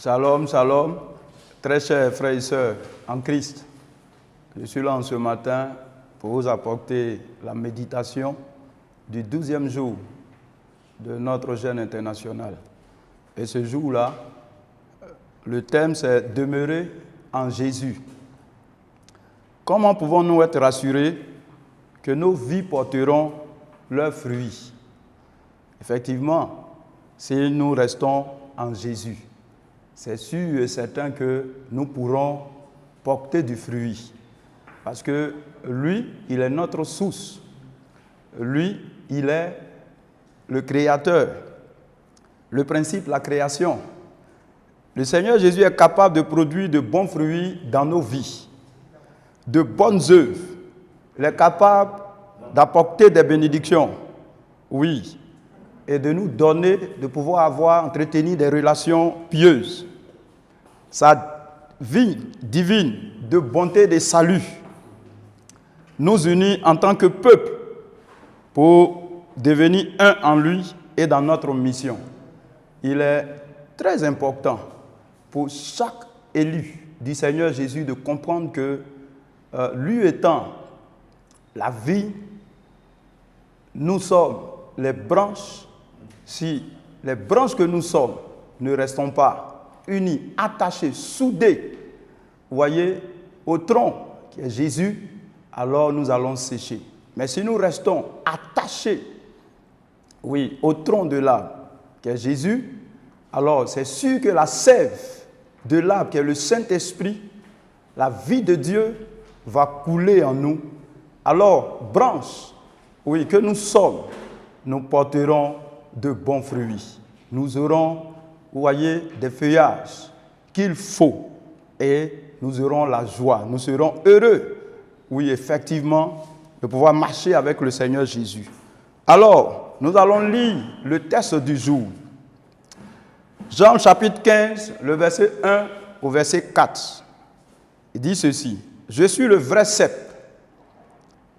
Shalom, shalom, très chers frères et sœurs en Christ. Je suis là ce matin pour vous apporter la méditation du 12e jour de notre jeûne international. Et ce jour-là, le thème c'est « Demeurer en Jésus ». Comment pouvons-nous être rassurés que nos vies porteront leurs fruits? Effectivement, si nous restons en Jésus, c'est sûr et certain que nous pourrons porter du fruit. Parce que lui, il est notre source. Lui, il est le créateur. Le principe, la création. Le Seigneur Jésus est capable de produire de bons fruits dans nos vies, de bonnes œuvres. Il est capable d'apporter des bénédictions. Oui. Et de nous donner, de pouvoir entretenir des relations pieuses. Sa vie divine de bonté et de salut nous unit en tant que peuple pour devenir un en lui et dans notre mission. Il est très important pour chaque élu du Seigneur Jésus de comprendre que lui étant la vie, nous sommes les branches. Si les branches que nous sommes ne restons pas unis, attachés, soudés, vous voyez, au tronc qui est Jésus, alors nous allons sécher. Mais si nous restons attachés, oui, au tronc de l'arbre qui est Jésus, alors c'est sûr que la sève de l'arbre qui est le Saint-Esprit, la vie de Dieu va couler en nous. Alors, branches, oui, que nous sommes, nous porterons de bons fruits. Nous aurons, vous voyez, des feuillages qu'il faut et nous aurons la joie. Nous serons heureux, oui, effectivement, de pouvoir marcher avec le Seigneur Jésus. Alors, nous allons lire le texte du jour. Jean chapitre 15, le verset 1 au verset 4. Il dit ceci: « Je suis le vrai cep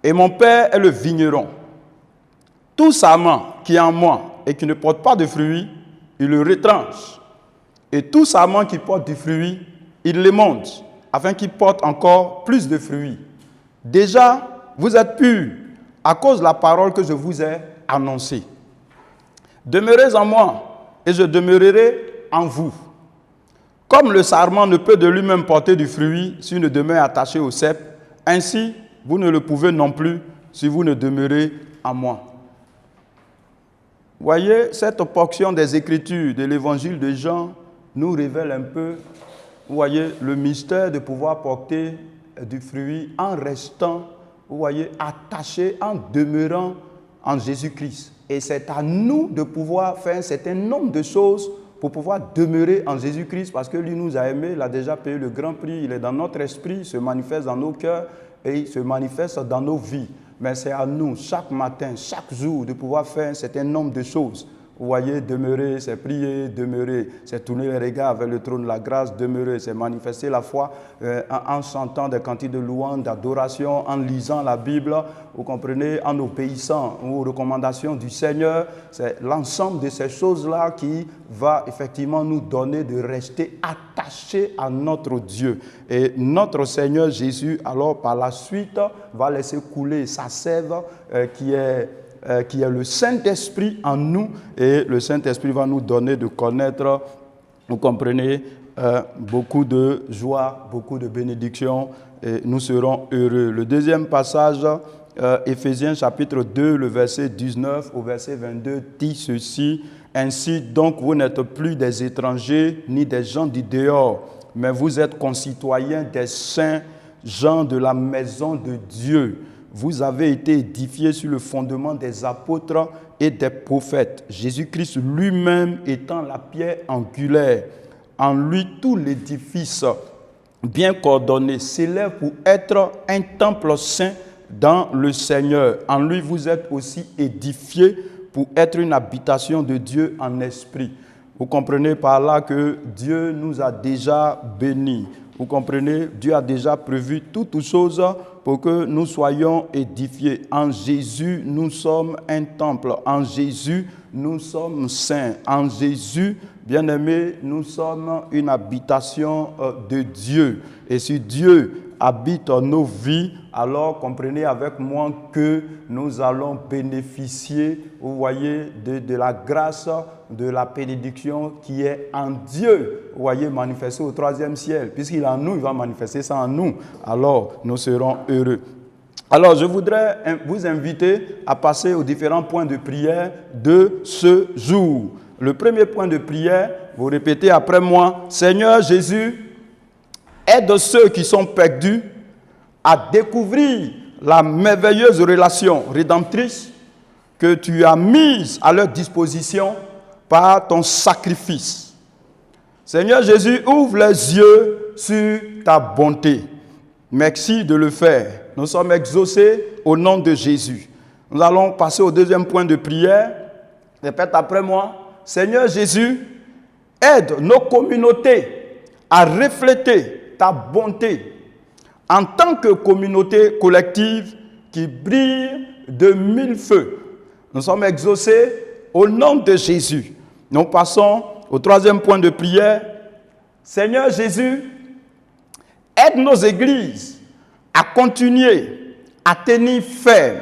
et mon Père est le vigneron. Tout sarment qui est en moi et qui ne porte pas de fruits, il le retranche. Et tout sarment qui porte du fruit, il l'émonde, afin qu'il porte encore plus de fruits. Déjà, vous êtes purs à cause de la parole que je vous ai annoncée. Demeurez en moi, et je demeurerai en vous. Comme le sarment ne peut de lui-même porter du fruit s'il ne demeure attaché au cep, ainsi vous ne le pouvez non plus si vous ne demeurez en moi. » Voyez, cette portion des Écritures de l'Évangile de Jean nous révèle un peu, vous voyez, le mystère de pouvoir porter du fruit en restant, vous voyez, attaché, en demeurant en Jésus-Christ. Et c'est à nous de pouvoir faire un certain nombre de choses pour pouvoir demeurer en Jésus-Christ, parce que lui nous a aimés, il a déjà payé le grand prix, il est dans notre esprit, il se manifeste dans nos cœurs et il se manifeste dans nos vies. Mais c'est à nous, chaque matin, chaque jour, de pouvoir faire un certain nombre de choses. Vous voyez, demeurer, c'est prier, demeurer, c'est tourner les regards vers le trône de la grâce, demeurer, c'est manifester la foi en chantant des cantiques de louange, d'adoration, en lisant la Bible, vous comprenez, en obéissant aux recommandations du Seigneur. C'est l'ensemble de ces choses-là qui va effectivement nous donner de rester attachés à notre Dieu. Et notre Seigneur Jésus, alors par la suite, va laisser couler sa sève qui est le Saint-Esprit en nous, et le Saint-Esprit va nous donner de connaître, vous comprenez, beaucoup de joie, beaucoup de bénédictions, et nous serons heureux. Le deuxième passage, Éphésiens chapitre 2, le verset 19 au verset 22, dit ceci: « Ainsi donc vous n'êtes plus des étrangers ni des gens du dehors, mais vous êtes concitoyens des saints gens de la maison de Dieu. Vous avez été édifiés sur le fondement des apôtres et des prophètes, Jésus-Christ lui-même étant la pierre angulaire. En lui, tout l'édifice bien coordonné s'élève pour être un temple saint dans le Seigneur. En lui, vous êtes aussi édifiés pour être une habitation de Dieu en esprit. » Vous comprenez par là que Dieu nous a déjà bénis. Vous comprenez, Dieu a déjà prévu toutes choses pour que nous soyons édifiés. En Jésus, nous sommes un temple. En Jésus, nous sommes saints. En Jésus, Bien-aimés, nous sommes une habitation de Dieu. Et si Dieu habite nos vies, alors comprenez avec moi que nous allons bénéficier, vous voyez, de la grâce, de la bénédiction qui est en Dieu, vous voyez, manifestée au troisième ciel. Puisqu'il est en nous, il va manifester ça en nous. Alors, nous serons heureux. Alors, je voudrais vous inviter à passer aux différents points de prière de ce jour. Le premier point de prière, vous répétez après moi, Seigneur Jésus, aide ceux qui sont perdus à découvrir la merveilleuse relation rédemptrice que tu as mise à leur disposition par ton sacrifice. Seigneur Jésus, ouvre les yeux sur ta bonté. Merci de le faire. Nous sommes exaucés au nom de Jésus. Nous allons passer au deuxième point de prière. Répète après moi. Seigneur Jésus, aide nos communautés à refléter ta bonté en tant que communauté collective qui brille de mille feux. Nous sommes exaucés au nom de Jésus. Nous passons au troisième point de prière. Seigneur Jésus, aide nos églises à continuer à tenir ferme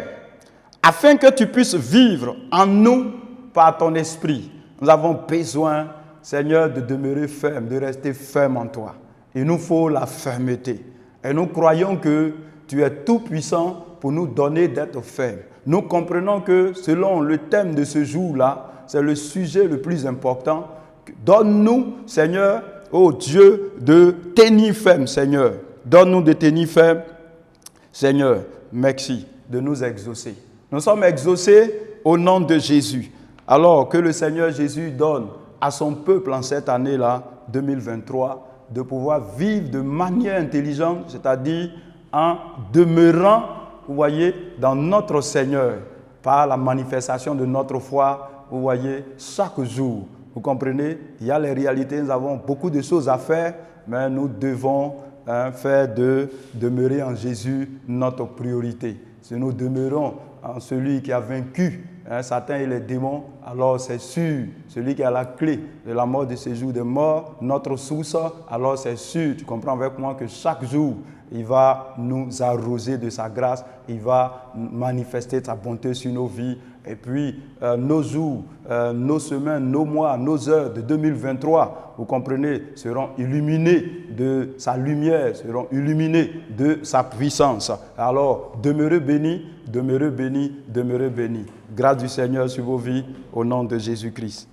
afin que tu puisses vivre en nous par ton esprit. Nous avons besoin, Seigneur, de demeurer ferme, de rester ferme en toi. Il nous faut la fermeté. Et nous croyons que tu es tout puissant pour nous donner d'être fermes. Nous comprenons que selon le thème de ce jour-là, c'est le sujet le plus important. Donne-nous, Seigneur, ô Dieu, de tenir ferme, Seigneur. Donne-nous de tenir ferme. Seigneur, merci de nous exaucer. Nous sommes exaucés au nom de Jésus. Alors que le Seigneur Jésus donne à son peuple en cette année-là, 2023, de pouvoir vivre de manière intelligente, c'est-à-dire en demeurant, vous voyez, dans notre Seigneur, par la manifestation de notre foi, vous voyez, chaque jour. Vous comprenez, il y a les réalités, nous avons beaucoup de choses à faire, mais nous devons faire de demeurer en Jésus notre priorité. Si nous demeurons en celui qui a vaincu Satan et les démons, alors c'est sûr, celui qui a la clé de la mort de ces jours de mort, notre source, alors c'est sûr, tu comprends avec moi que chaque jour, il va nous arroser de sa grâce, il va manifester sa bonté sur nos vies. Et puis, nos jours, nos semaines, nos mois, nos heures de 2023, vous comprenez, seront illuminés de sa lumière, seront illuminés de sa puissance. Alors, demeurez bénis, demeurez bénis, demeurez bénis. Grâce du Seigneur sur vos vies, au nom de Jésus-Christ.